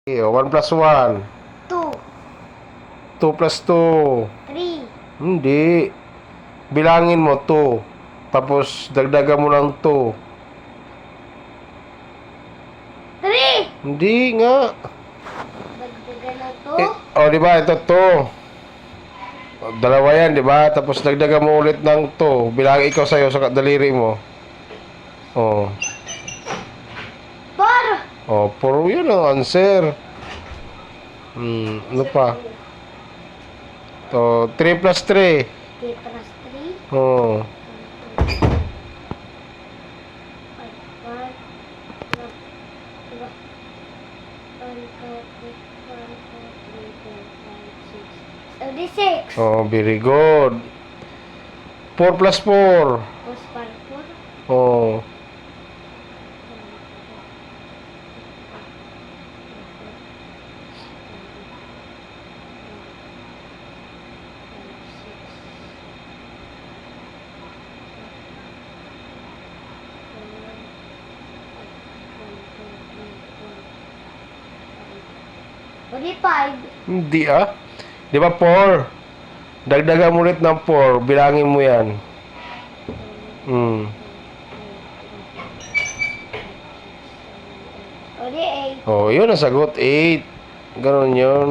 1 plus 1. 2, 2 plus 2. 3, Hindi. Bilangin mo 2. Tapos dagdagan mo ng 2. 3. Hindi nga. Dagdagan na Di ba? Ito 2. Dalawa yan, di ba? Tapos dagdagan mo ulit ng 2. Bilangin ikaw sa'yo sa daliri mo. Oh. 4. Puro yun ang answer. Ano pa? 3 plus 3. 3 plus 3. Oh. 36. Very good. 4 plus 4. Plus 4. Oh. Only 5. Hindi Di ba 4? Dagdagan mo ulit ng 4. Bilangin mo yan. Only 8. Yun ang sagot. 8. Ganon yun.